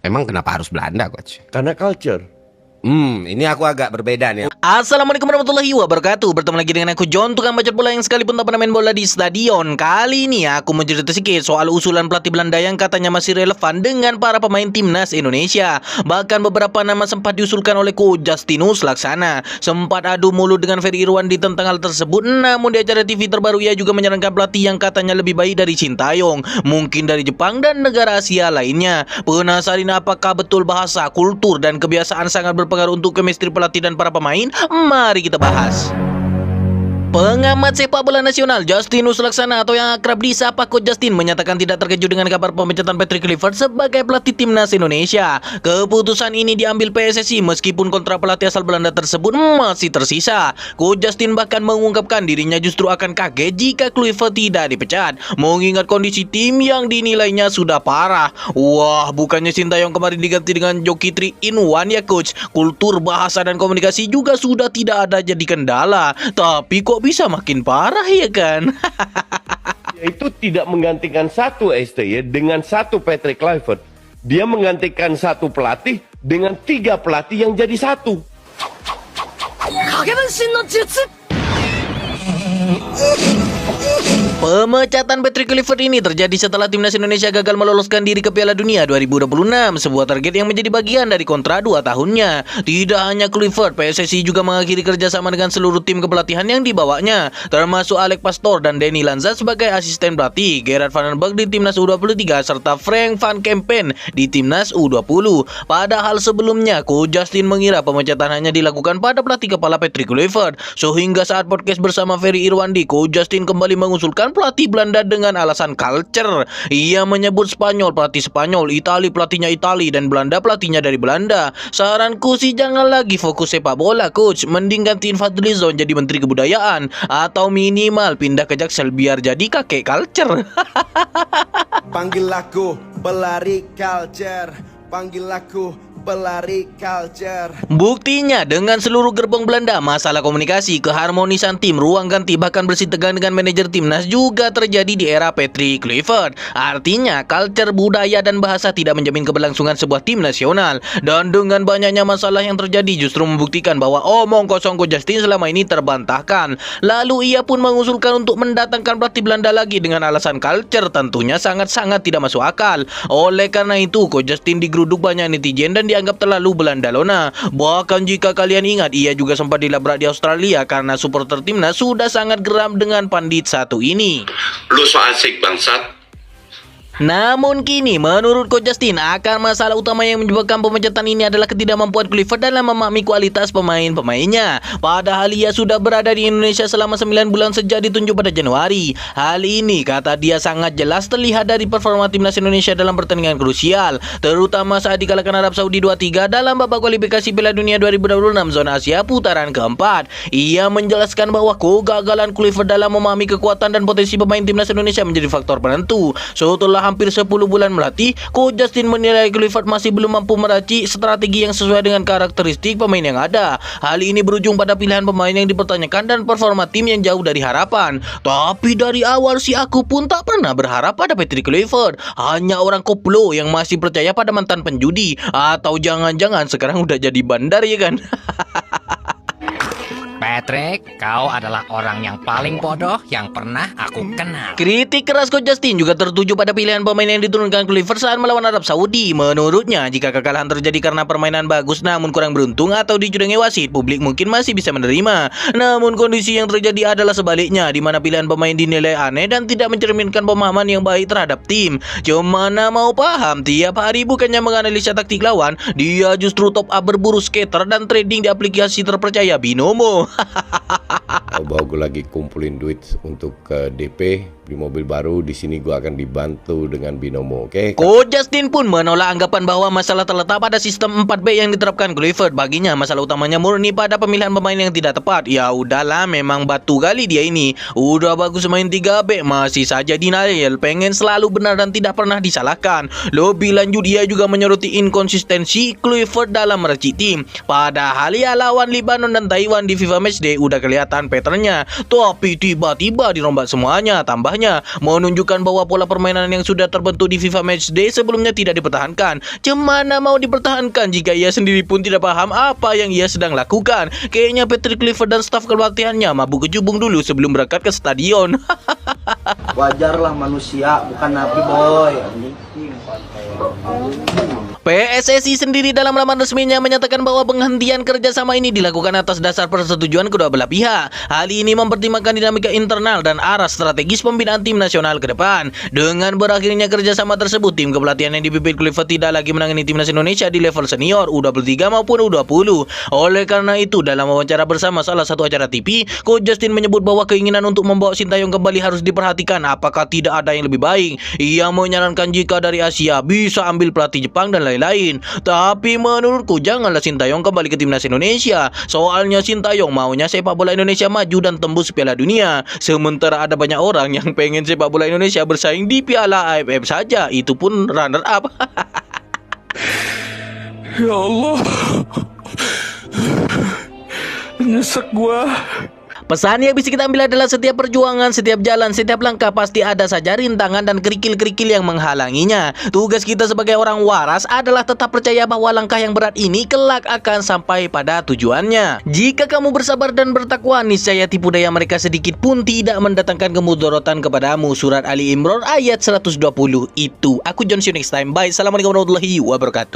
Emang kenapa harus Belanda, Coach? Karena culture. Ini aku agak berbeda nih. Assalamualaikum warahmatullahi wabarakatuh. Bertemu lagi dengan aku John, tukang bacot bola yang sekalipun tak pernah main bola di stadion. Kali ini aku mau cerita sedikit soal usulan pelatih Belanda yang katanya masih relevan dengan para pemain timnas Indonesia. Bahkan beberapa nama sempat diusulkan oleh Coach Justinus Laksana. Sempat adu mulut dengan Ferry Irwandi tentang hal tersebut. Namun di acara TV terbaru ia juga menyarankan pelatih yang katanya lebih baik dari Sintayong, mungkin dari Jepang dan negara Asia lainnya. Penasaran apakah betul bahasa, kultur dan kebiasaan sangat berpengaruh untuk chemistry pelatih dan para pemain? Mari kita bahas. Pengamat sepak bola nasional Justinus Laksana atau yang akrab disapa Coach Justin menyatakan tidak terkejut dengan kabar pemecatan Patrick Kluivert sebagai pelatih timnas Indonesia. Keputusan ini diambil PSSI meskipun kontrak pelatih asal Belanda tersebut masih tersisa. Coach Justin bahkan mengungkapkan dirinya justru akan kaget jika Kluivert tidak dipecat, mengingat kondisi tim yang dinilainya sudah parah. Wah, bukannya Sintayong kemarin diganti dengan Joki 3-in-1 ya Coach. Kultur, bahasa dan komunikasi juga sudah tidak ada jadi kendala. Tapi kok bisa makin parah ya kan? Itu tidak menggantikan satu STY dengan satu Patrick Kluivert. Dia menggantikan satu pelatih dengan 3 pelatih yang jadi satu. Pemecatan Patrick Kluivert ini terjadi setelah timnas Indonesia gagal meloloskan diri ke Piala Dunia 2026, sebuah target yang menjadi bagian dari kontrak 2 tahunnya. Tidak hanya Kluivert, PSSI juga mengakhiri kerjasama dengan seluruh tim kepelatihan yang dibawanya, termasuk Alex Pastoor dan Danny Lanza sebagai asisten pelatih, Gerard van den Berg di timnas U23, serta Frank van Kempen di timnas U20. Padahal sebelumnya, Coach Justin mengira pemecatan hanya dilakukan pada pelatih kepala Patrick Kluivert. Sehingga saat podcast bersama Ferry Irwandi, Coach Justin kembali mengusulkan pelatih Belanda dengan alasan culture. Ia menyebut Spanyol pelatih Spanyol, Itali pelatihnya Itali, dan Belanda pelatihnya dari Belanda. Saranku sih jangan lagi fokus sepak bola Coach, mending gantiin Fadlizon jadi menteri kebudayaan, atau minimal pindah ke Jaksel biar jadi kakek culture. Panggil aku pelari culture, panggil aku pelari culture. Buktinya dengan seluruh gerbong Belanda, masalah komunikasi, keharmonisan tim, ruang ganti, bahkan bersih tegang dengan manajer timnas juga terjadi di era Patrick Kluivert. Artinya culture, budaya dan bahasa tidak menjamin keberlangsungan sebuah tim nasional. Dan dengan banyaknya masalah yang terjadi justru membuktikan bahwa omong kosong Coach Justin selama ini terbantahkan. Lalu ia pun mengusulkan untuk mendatangkan pelatih Belanda lagi dengan alasan culture. Tentunya sangat-sangat tidak masuk akal. Oleh karena itu Coach Justin digeruduk banyak netizen dan dianggap terlalu Belandalona. Bahkan jika kalian ingat, ia juga sempat dilabrak di Australia karena supporter timnas sudah sangat geram dengan pandit satu ini. Lu so asik bangsat. Namun kini menurut Coach Justin, akar masalah utama yang menyebabkan pemecatan ini adalah ketidakmampuan Kluivert dalam memahami kualitas pemain-pemainnya. Padahal ia sudah berada di Indonesia selama 9 bulan sejak ditunjuk pada Januari. Hal ini kata dia sangat jelas terlihat dari performa timnas Indonesia dalam pertandingan krusial, terutama saat dikalahkan Arab Saudi 2-3 dalam babak kualifikasi Piala Dunia 2026 zona Asia putaran keempat. Ia menjelaskan bahwa kegagalan Kluivert dalam memahami kekuatan dan potensi pemain timnas Indonesia menjadi faktor penentu. Setelah hampir 10 bulan melatih, Coach Justin menilai Kluivert masih belum mampu meracik strategi yang sesuai dengan karakteristik pemain yang ada. Hal ini berujung pada pilihan pemain yang dipertanyakan dan performa tim yang jauh dari harapan. Tapi dari awal sih aku pun tak pernah berharap pada Patrick Kluivert. Hanya orang koplo yang masih percaya pada mantan penjudi. Atau jangan-jangan sekarang udah jadi bandar ya kan? Patrick, kau adalah orang yang paling bodoh yang pernah aku kenal. Kritik keras Coach Justin juga tertuju pada pilihan pemain yang diturunkan Kluivert saat melawan Arab Saudi. Menurutnya, jika kekalahan terjadi karena permainan bagus namun kurang beruntung atau dicurangi wasit, publik mungkin masih bisa menerima. Namun kondisi yang terjadi adalah sebaliknya, di mana pilihan pemain dinilai aneh dan tidak mencerminkan pemahaman yang baik terhadap tim. Cemana mau paham, tiap hari bukannya menganalisa taktik lawan, dia justru top up berburu skater dan trading di aplikasi terpercaya Binomo. Bahwa gue lagi kumpulin duit untuk ke DP beli mobil baru. Di sini gue akan dibantu dengan Binomo, oke? Coach Justin pun menolak anggapan bahwa masalah terletak pada sistem 4B yang diterapkan Kluivert. Baginya masalah utamanya murni pada pemilihan pemain yang tidak tepat. Ya udahlah, memang batu kali dia ini. Udah bagus main 3B, masih saja denial, pengen selalu benar dan tidak pernah disalahkan. Lebih lanjut, ia juga menyoroti inkonsistensi Kluivert dalam meracik tim. Padahal ya lawan Libanon dan Taiwan di FIFA Matchday udah kelihatan patternnya. Tapi tiba-tiba dirombak semuanya. Tambah bawahnya, menunjukkan bahwa pola permainan yang sudah terbentuk di FIFA Matchday sebelumnya tidak dipertahankan. Cemana mau dipertahankan jika ia sendiri pun tidak paham apa yang ia sedang lakukan? Kayaknya Patrick Kluivert dan staf kelatihannya mabuk kecubung dulu sebelum berangkat ke stadion. Wajarlah manusia, bukan nabi boy. PSSI sendiri dalam laman resminya menyatakan bahwa penghentian kerjasama ini dilakukan atas dasar persetujuan kedua belah pihak. Hal ini mempertimbangkan dinamika internal dan arah strategis pembinaan tim nasional ke depan. Dengan berakhirnya kerjasama tersebut, tim kepelatihan yang dipimpin Kluivert tidak lagi menangani timnas Indonesia di level senior, U23 maupun U20. Oleh karena itu, dalam wawancara bersama salah satu acara TV, Coach Justin menyebut bahwa keinginan untuk membawa Sintayong kembali harus diperhatikan apakah tidak ada yang lebih baik. Ia menyarankan jika dari Asia bisa ambil pelatih Jepang dan lain-lain. Tapi menurutku janganlah Sintayong kembali ke timnas Indonesia. Soalnya Sintayong maunya sepak bola Indonesia maju dan tembus Piala Dunia. Sementara ada banyak orang yang pengen sepak bola Indonesia bersaing di Piala AFF saja, itu pun runner up. Ya Allah, nyesek gua. Pesan yang bisa kita ambil adalah setiap perjuangan, setiap jalan, setiap langkah pasti ada saja rintangan dan kerikil-kerikil yang menghalanginya. Tugas kita sebagai orang waras adalah tetap percaya bahwa langkah yang berat ini kelak akan sampai pada tujuannya. Jika kamu bersabar dan bertakwa, niscaya tipu daya mereka sedikit pun tidak mendatangkan kemudorotan kepadamu. Surat Ali Imran ayat 120 itu. Aku John, see you next time. Bye. Assalamualaikum warahmatullahi wabarakatuh.